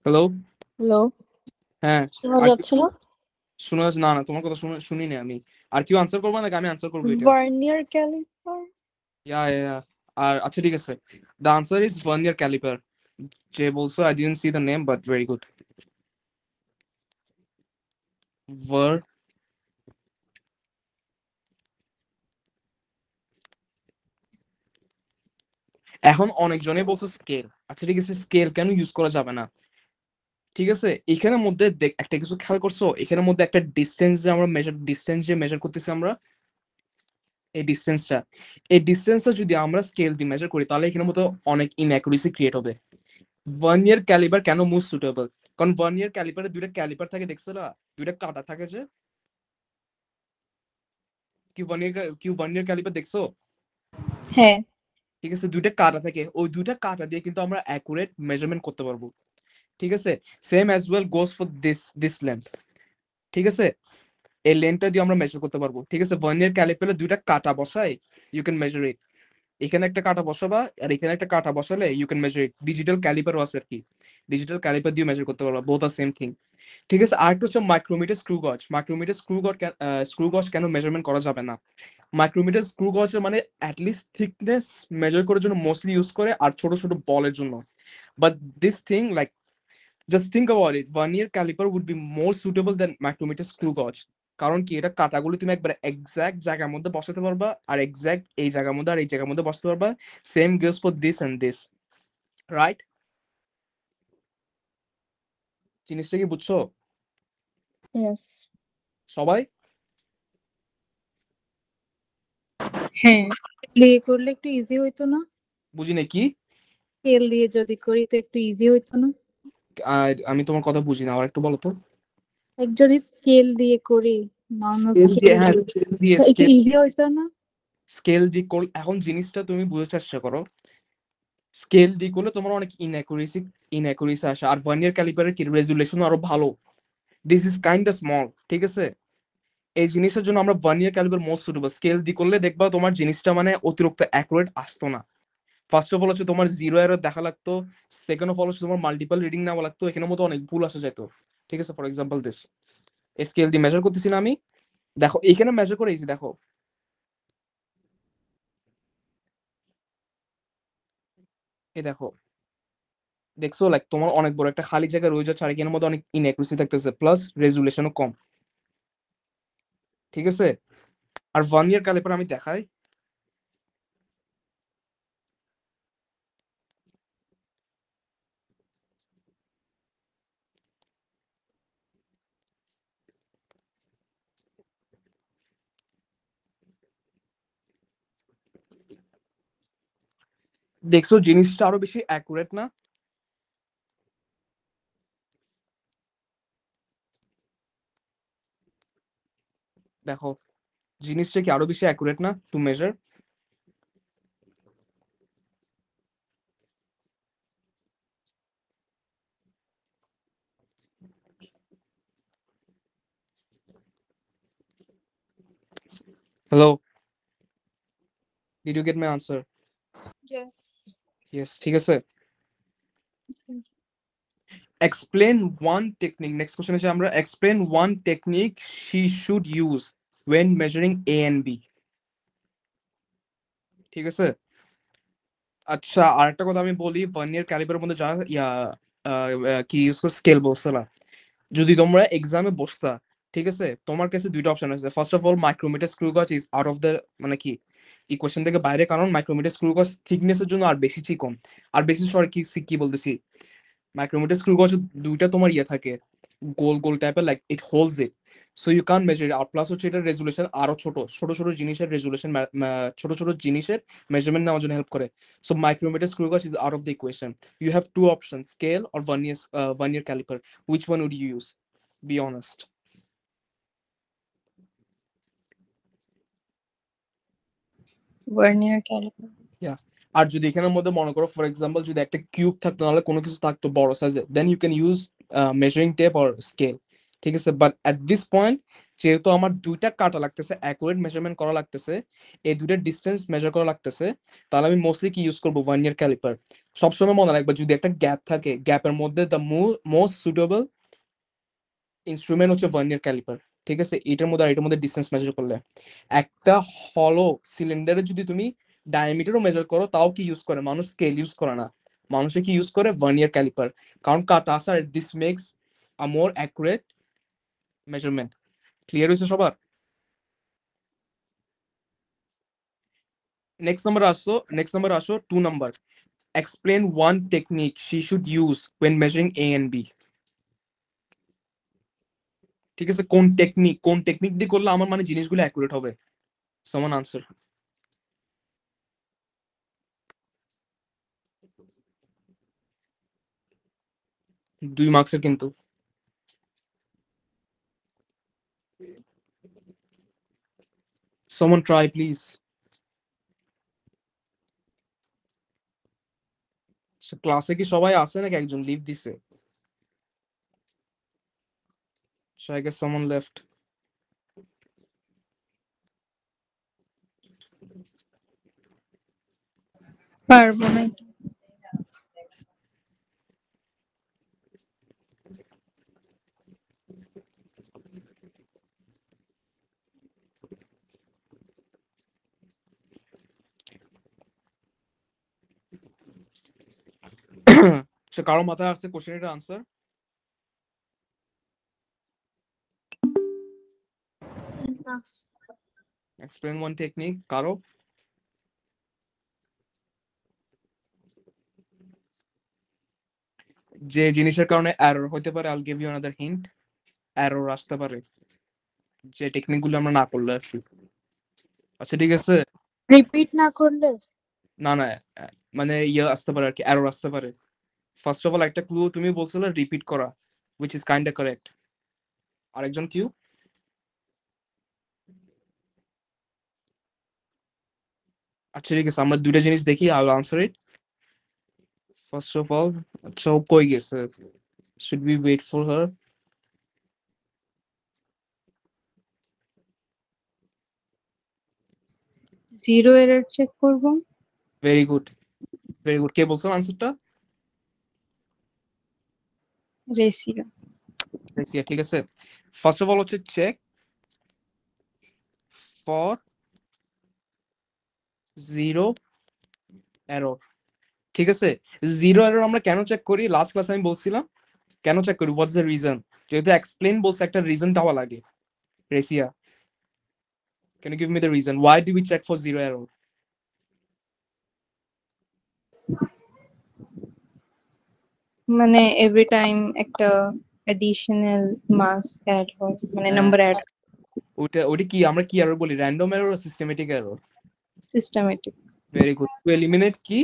Hello, hello, হ্যাঁ। শোনা আর যাচ্ছে না? শোনা যাচ্ছে না, না তোমার কথা শুনিনি আমি। আর কেউ আনসার করবা নাকি আমি আনসার করবো এটা? Vernier caliper. ইয়া। আর আচ্ছা ঠিক আছে, the answer is vernier caliper. যে বলছো, I didn't see the name but very good. ভার এখন অনেকজনে বলছো স্কেল। আচ্ছা ঠিক আছে, স্কেল কেন ইউজ করা যাবে না, ঠিক আছে। এখানের মধ্যে একটা কিছু খেয়াল করছো, এখানের মধ্যে একটা ডিস্টেন্স যে আমরা মেজার করতেছি আমরা, এই ডিস্টেন্সটা যদি আমরা স্কেল দিয়ে মেজার করি তাহলে এখানের মধ্যে অনেক ইনঅ্যাকুরেসি ক্রিয়েট হবে। ভার্নিয়ার ক্যালিপার কেন মোস্ট সুটেবল, কারণ ভার্নিয়ার ক্যালিপারে দুইটা ক্যালিপার থাকে, দেখছো না, দুইটা কাটা থাকে যে, কি ভার্নিয়ার ক্যালিপার দেখছো? হ্যাঁ। ঠিক আছে, দুইটা কাটা থাকে, ওই দুইটা কাটা দিয়ে কিন্তু আমরা অ্যাকুরেট মেজারমেন্ট করতে পারবো, ঠিক আছে। Same as well goes for this length, ঠিক আছে। এই লেন্থটা দিয়ে আমরা মেজার করতে পারবো, ঠিক আছে। ভার্নিয়ার ক্যালিপারে দুইটা কাটা বসাই, ইউ ক্যান মেজার ইট। এখানে একটা কাটা বসাবা আর এখানে একটা কাটা বসালে you can measure it. Digital ক্যালিপারও আছে আর কি, ডিজিটাল ক্যালিপার দিয়ে মেজার করতে পারবা, বোথ আর সেম থিং, ঠিক আছে। আরেকটা হচ্ছে মাইক্রোমিটার স্ক্রু গজ কেন মেজারমেন্ট করা যাবে না। মাইক্রোমিটার স্ক্রু গজের মানে অ্যাটলিস্ট থিকনেস মেজার করার জন্য মোস্টলি ইউজ করে, আর ছোট ছোট বলের জন্য। But this thing like, just think about it, vernier caliper would be more suitable than micrometer screw gauge. কারণ কি, এটা কাটাগুলো তুমি একবার এক্সাক্ট জায়গার মধ্যে বসাতে পারবা, আর এক্সাক্ট এই জায়গার মধ্যে আর এই জায়গার মধ্যে বসাতে পারবা। Same goes for this and this, right? জিনিসটা কি বুঝছো ইয়েস। সবাই? হ্যাঁ। দিয়ে করলে একটু ইজি হইতো না? বুঝি না কি? স্কেল দিয়ে যদি করি তো একটু ইজি হইতো না? আমি তোমার কথা বুঝি না, আর একটু বলো তো। যদি স্কেল দিয়ে করি, নর্মাল স্কেল দিয়ে, স্কেল হ্যাঁ, দিয়ে স্কেল দিয়ে, তো একটু ইজি হইতো না? স্কেল দিয়ে এখন জিনিসটা তুমি বুঝার চেষ্টা করো। স্কেল দিয়ে করলে তোমার অনেক ইনঅ্যাকুরেসি আসে, আর ভার্নিয়ার ক্যালিপারের কি রেজুলেশন আরো ভালো, this is kind of small, ঠিক আছে। এই জিনিসের জন্য আমরা vernier caliper most suitable. Scale দিয়ে করলে দেখবা তোমার জিনিসটা মানে অতিরিক্ত অ্যাকুরেট আসতো না, ফার্স্ট অফ অল হচ্ছে তোমার জিরো এরর দেখা লাগতো, সেকেন্ড অফ অল হচ্ছে তোমার মাল্টিপল রিডিং নেওয়া লাগতো, এখানের মধ্যে অনেক ভুল আসা যেত। ঠিক আছে, ফর এক্সাম্পল দিস স্কেল দিয়ে মেজার করতেছি না আমি, দেখো এখানে মেজার করে এসি, দেখো এই দেখো, দেখছো লাইক তোমার অনেক বড় একটা খালি জায়গা রয়ে যাচ্ছে, আর এখানের মধ্যে অনেক ইনএকুরেসি থাকতেছে, প্লাস রেজুলেশনও কম। ঠিক আছে, আর 1 ইয়ার ক্যালিপার আমি দেখাই, দেখছো জিনিসটা আরো বেশি অ্যাকুরেট না? দেখো জিনিসটা কি আরো বেশি অ্যাকুরেট না to measure? Hello, did you get my answer? Yes. Yes, ঠিক আছে। Explain one technique, next question হচ্ছে আমরা explain one technique she should use when measuring A and B. ঠিক আছে, আচ্ছা আরেকটা কথা আমি বলি, 1 ইয়ার ক্যালিপারের মধ্যে যারা কি ইউজ করে স্কেল বলছিলা, যদি তোমরা এক্সামে বসতা, ঠিক আছে, তোমার কাছে দুইটা অপশন আছে। First of all micrometer screw gauge is out of the, মানে কি ইকুয়েশন থেকে বাইরে, কারণ মাইক্রোমিটার স্ক্রু গজ থিকনেসের জন্য আর বেশি চিকন, আর বেশি সরি কি বলতেছি, মাইক্রোমিটার স্ক্রু গজ দুইটা তোমার ইয়ে থাকে, গোল গোল টাইপের, like it holes it, so you can measure. আর প্লাস হচ্ছে এটার রেজুলেশন আরো ছোট ছোট ছোট জিনিসের রেজুলেশন, ছোট ছোট জিনিসের মেজারমেন্ট নেওয়ার জন্য হেল্প করে। So micrometer screw gauge is out of the equation. You have two option, scale or 1 year caliper, which one would you use? Be honest. Vernier caliper. Yeah. আর যদি এখানের মধ্যে মনে করো ফর এক্সাম্পল যদি একটা কিউব থাকতো, নাহলে কোনো কিছু থাকতো বড় সাইজে, then you can use measuring tape or scale. ঠিক আছে, বাট এট দিস পয়েন্ট যেহেতু আমার দুইটা কাটা লাগতেছে, অ্যাকুরেট মেজারমেন্ট করা লাগতেছে, এই দুইটা ডিস্টেন্স মেজার করা লাগতেছে, তাহলে আমি মোস্টলি কি ইউজ করবো? 1 year ক্যালিপার। সবসময় মনে রাখবা যদি একটা গ্যাপ থাকে, গ্যাপের মধ্যে দ্য মোস্ট সুটেবল ইনস্ট্রুমেন্ট হচ্ছে 1 year ক্যালিপার। ঠিক আছে, এটার মধ্যে আর এটার মধ্যে ডিসটেন্স মেজার করলে, একটা হলো সিলিন্ডারে যদি তুমি ডায়ামিটারও মেজার করো, তাও কি ইউজ করে মানুষ? স্কেল ইউজ করে না, মানুষে কি ইউজ করে? 1 year ক্যালিপার, কারণ কাটা আছে, আর this makes a more accurate measurement. Clear হয়েছে সবার? নেক্সট নাম্বার আসো 2 number, explain one technique she should use when measuring A and B. ঠিক আছে, কোন টেকনিক দিয়ে করলে আমার মানে জিনিসগুলো অ্যাকুরেট হবে? সামান আনসার। 2 মার্কসের কিন্তু। Someone try please. ক্লাসে কি সবাই আছে নাকি একজন লিভ দিছে? So I guess someone left. পারবো না। সে কারো মাথায় আসছে কোশ্চেনের আনসার? এক্সপ্লেন ওয়ান টেকনিক কারো? যে জিনিসের কারণে এরর হতে পারে, I'll give you another hint, error আসতে পারে যে টেকনিক গুলো আমরা না করলে আর কি। আচ্ছা ঠিক আছে, রিপিট না করলে? না না, মানে ইয়ে আসতে পারে আর কি, এরর আসতে পারে। ফার্স্ট অফ অল একটা ক্লু তুমি বলছিলে রিপিট করা, which is kind of correct. আরেকজন কিউ? আচ্ছা ঠিক আছে, আমরা দুইটা জিনিস দেখি, I will answer it. First of all, আচ্ছা ও কই গেছে? Should be wait for her? Zero error check করব। Very good. Very good. কে বলছো আনসারটা? রেশিও। ঠিক আছে। ফার্স্ট অফ অল হচ্ছে চেক ফর জিরো এরর। ঠিক আছে, জিরো এরর আমরা কেন চেক করি? লাস্ট ক্লাসে আমি বলছিলাম কেন চেক করি, হোয়াটস দ্য রিজন। যেহেতু এক্সপ্লেন বলছে, একটা রিজন দেওয়া লাগে। রেসিয়া, can you give me the reason why do we check for zero error? মানে এভরি টাইম একটা অ্যাডিশনাল মাস অ্যাড হয়, মানে নাম্বার অ্যাড। ওইটা কি আমরা কি এরর বলি, র্যান্ডম এরর আর systematic error? Systematic. Very good. To eliminate কি?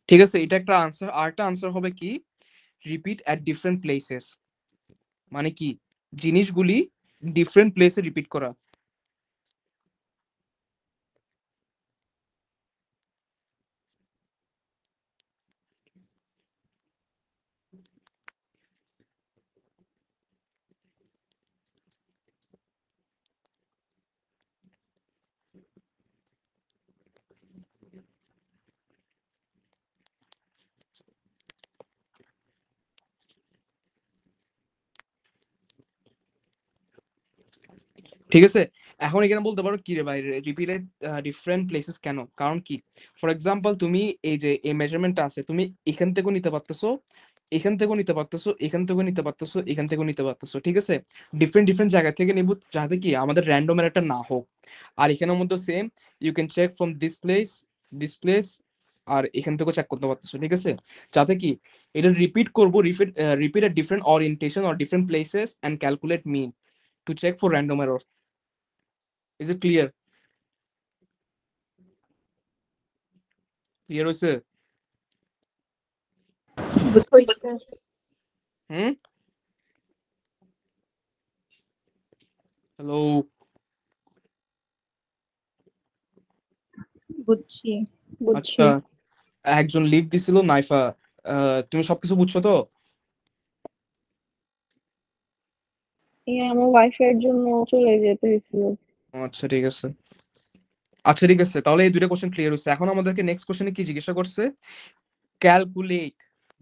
ঠিক আছে, এটা একটা আনসার। আরেকটা আনসার হবে কি, রিপিট অ্যাট ডিফারেন্ট প্লেসেস। মানে কি, জিনিসগুলি ডিফারেন্ট প্লেসে রিপিট করা। ঠিক আছে, এখন এখানে বলতে পারো কি রে ভাই, রিপিটেড ডিফারেন্ট প্লেসেস কেন? কারণ কি, ফর এক্সাম্পল তুমি এই যে এই মেজারমেন্টটা আছে, তুমি এখান থেকেও নিতে পারতেছো, এখান থেকেও নিতে পারতেছো, এখান থেকেও নিতে পারতেছো, এখান থেকেও নিতে পারতেছো। ঠিক আছে, ডিফারেন্ট ডিফারেন্ট জায়গা থেকে নিব, যাতে কি আমাদের র্যান্ডমের একটা না হোক। আর এখানের মধ্যে same, you can check from this place, আর এখান থেকেও চেক করতে পারতেছো। ঠিক আছে, যাতে কি এটা রিপিট করবো, repeat at different orientation or different places and calculate mean to check for random error. Is it clear? Clear হয়েছে? হয়েছে। হুম, হ্যালো। বুঝছি। বুঝছি। আচ্ছা, একজন লিভ দিছিল, নাইফা। তুমি সবকিছু বুঝছো তো? আমার ওয়াইফাই এর জন্য চলে যেতে হয়েছিল। আচ্ছা ঠিক আছে। আচ্ছা ঠিক আছে, তাহলে এই দুইটা কোশ্চেন ক্লিয়ার হয়েছে। এখন আমাদেরকে নেক্সট কোশ্চেনে কি জিজ্ঞাসা করছে, calculate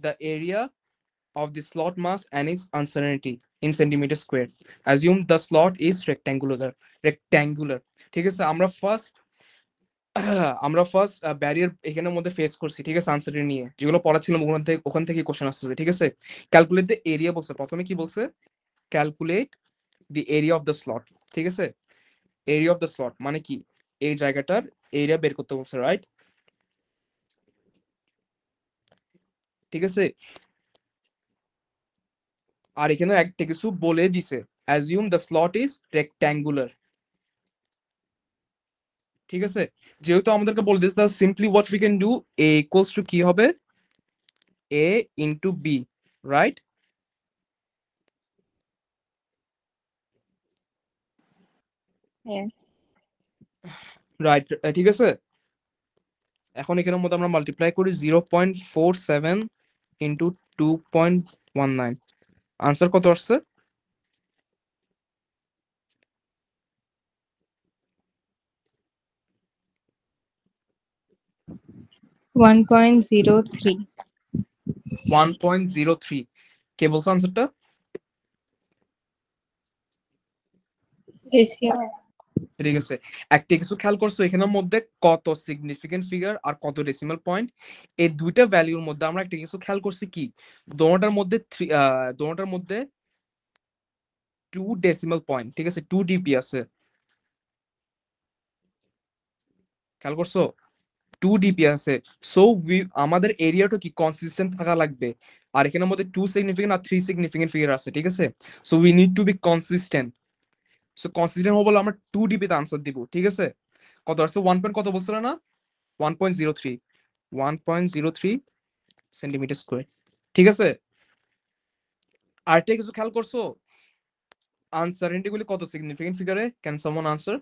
the area of the slot mass and its uncertainty in centimeter square. Assume the slot is rectangular. ঠিক আছে, আমরা ফার্স্ট ব্যারিয়ার এখানের মধ্যে ফেস করছি। ঠিক আছে, আনসার নিয়ে যেগুলো পড়াচ্ছিলাম ওখান থেকে কোশ্চেন আসছে। ঠিক আছে, ক্যালকুলেট দ্য এরিয়া বলছে, প্রথমে কি বলছে, calculate the area of the slot. ঠিক আছে, এরিয়া অফ দ্য স্লট মানে কি, এই জায়গাটার এরিয়া বের করতে বলছে, রাইট? ঠিক আছে, আর এখানে একটা কিছু বলে দিছে, assume the slot is rectangular. ঠিক আছে, যেহেতু আমাদেরকে বলে দিচ্ছে, simply what we can do, A equals two কি হবে, এ ইনটু বি, রাইট? হ্যাঁ। রাইট, ঠিক আছে। এখন এখানের মধ্যে আমরা মাল্টিপ্লাই করি 0.47 ইন্টু 2.19, আনসার কত আসছে? 1.03। 1.03। কে বলছে আনসারটা? রেশিও। ঠিক আছে, একটা কিছু খেয়াল করছো, এখানের মধ্যে কত সিগনিফিকেন্ট ফিগার আর কত ডেসিমাল পয়েন্ট, এই দুইটা ভ্যালুর মধ্যে আমরা একটা কিছু খেয়াল করছি কি, দোনোটার মধ্যে দোনোটার মধ্যে 2 ডেসিমাল পয়েন্ট, ঠিক আছে, 2 ডিপি আছে। খেয়াল করছো, 2 ডিপি আছে। সো আমাদের এরিয়াটা কি কনসিস্টেন্ট থাকা লাগবে। আর এখানের মধ্যে 2 সিগনিফিকেন্ট আর 3 সিগনিফিকেন্ট ফিগার আছে। ঠিক আছে, so we need to B consistent. So consistent হবো বলে আমরা 2 ডিপি তে আনসার দিব। ঠিক আছে, কত আসছে, 1 পয়েন্ট কত বলছিল না, 1.03, 1.03 সেন্টিমিটার স্কোয়ার। ঠিক আছে, আরেকটা কিছু খেয়াল করছো, আনসারটিনিটি গুলি কত সিগনিফিকেন্ট ফিগারে, ক্যান সামওয়ান আনসার?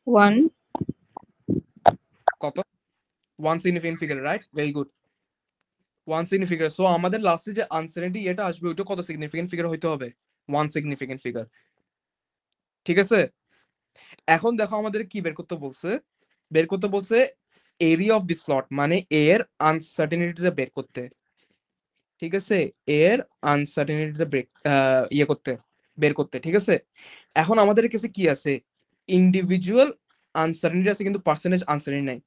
1। কত? One significant figure, right? Very good, one significant figure. So আমাদের লাস্টে যে আনসার্টেনিটি এটা আসবে ওইটা কত সিগনিফিকেন্ট ফিগার হইতে হবে? ওয়ান সিগনিফিকেন্ট ফিগার, ঠিক আছে? এখন দেখো আমাদের কি বের করতে বলছে, বের করতে বলছে এরিয়া অফ দি স্লট, মানে এর আনসার্টেনিটিটা বের করতে, ঠিক আছে? এর আনসার্টেনিটিটা ইয়ে করতে, বের করতে, ঠিক আছে? এখন আমাদের কাছে কি আছে? ইন্ডিভিজুয়াল আনসার্টেনিটি আছে কিন্তু পার্সেন্টেজ আনসার্টেনিটি নাই।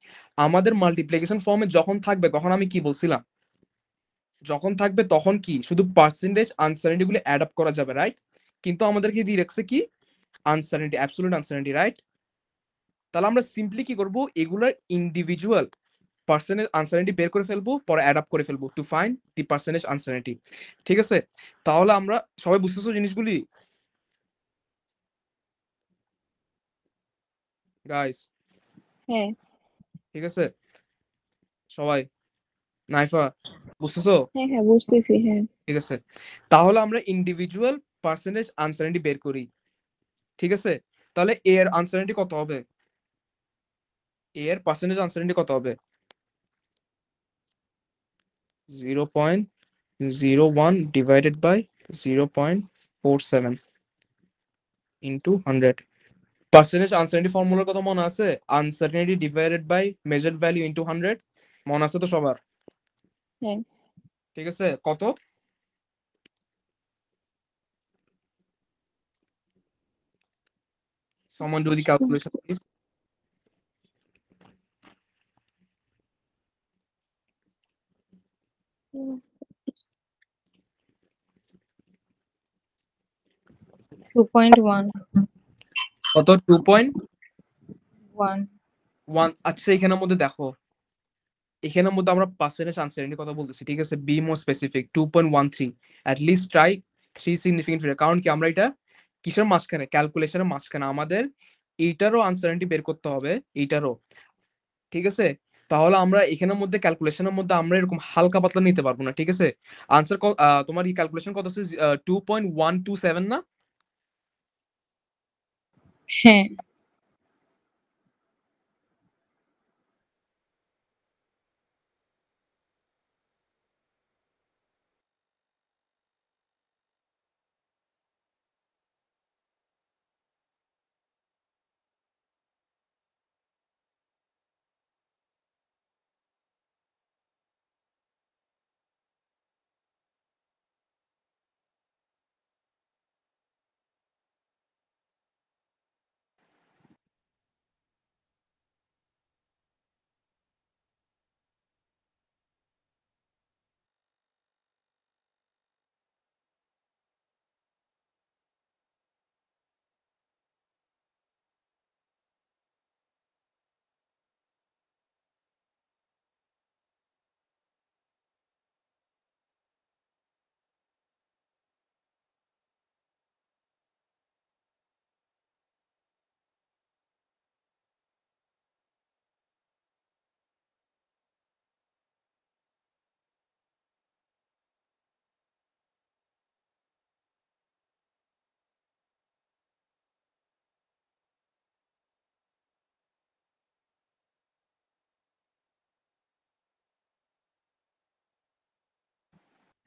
আমাদের মাল্টিপ্লিকেশন ফর্মে যখন থাকবে তখন আমি কি বলছিলাম, যখন থাকবে তখন কি শুধু পার্সেন্টেজ আনসার্টেনিটি গুলো অ্যাড আপ করা যাবে, রাইট? কিন্তু আমাদেরকে দিয়ে রাখছে কি আনসার্টেনিটি, অ্যাবসলিউট আনসার্টেনিটি, রাইট? তাহলে আমরা সিম্পলি কি করব, এগুলার ইন্ডিভিজুয়াল পার্সেন্টেজ আনসার্টেনিটি বের করে ফেলবো, পরে অ্যাড আপ করে ফেলবো to find the percentage uncertainty, ঠিক আছে? তাহলে আমরা সবাই বুঝতেছো জিনিসগুলি গাইস? হ্যাঁ ঠিক আছে সবাই? নাইফা বুঝতেছো? হ্যাঁ হ্যাঁ বুঝতেছি হ্যাঁ। ঠিক আছে, তাহলে আমরা ইন্ডিভিজুয়াল পার্সেন্টেজ আনসার্টেনিটি বের করি, ঠিক আছে? তাহলে এর আনসার্টেনিটি কত হবে? এর পার্সেন্টেজ আনসার্টেনিটি কত হবে? 0.01 divided by 0.47 into 100। Percentage uncertainty ফর্মুলার কথা মনে আছে? Uncertainty divided by measured value into 100, মনে আছে তো সবার? হ্যাঁ ঠিক আছে, কত? Someone do the calculation please. 2.1 কত? 2.1। আচ্ছা এখানের মধ্যে দেখো, এখানের মধ্যে আমরা পার্সেন্টেজ আনসার্টেনিটির কথা বলতেছি, ঠিক আছে? Be more specific, 2.13, at least try 3 significant figure. কারণ কি আমরা এটা কিসের মাঝখানে, ক্যালকুলেশনের মাঝখানে, আমাদের এইটারও আনসার্টেনিটি বের করতে হবে, এইটারও, ঠিক আছে? তাহলে আমরা এখানের মধ্যে ক্যালকুলেশনের মধ্যে আমরা এরকম হালকা পাতলা নিতে পারবো না, ঠিক আছে? আনসার তোমার এই ক্যালকুলেশন কত আছে? 2.127 না? হ্যাঁ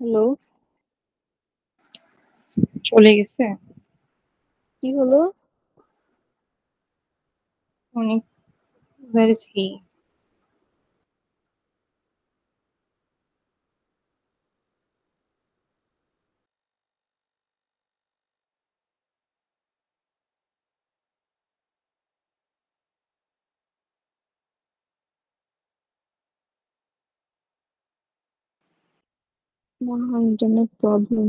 হ্যালো চলে গেছে কি হলো? অনেক where is he মনে হয় ইন্টারনেট প্রবলেম।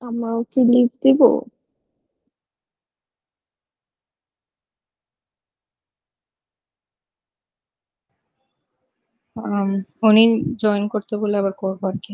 আমরাও কি লিভ দিব? উনি জয়েন করতে বলে আবার করবো আর কি।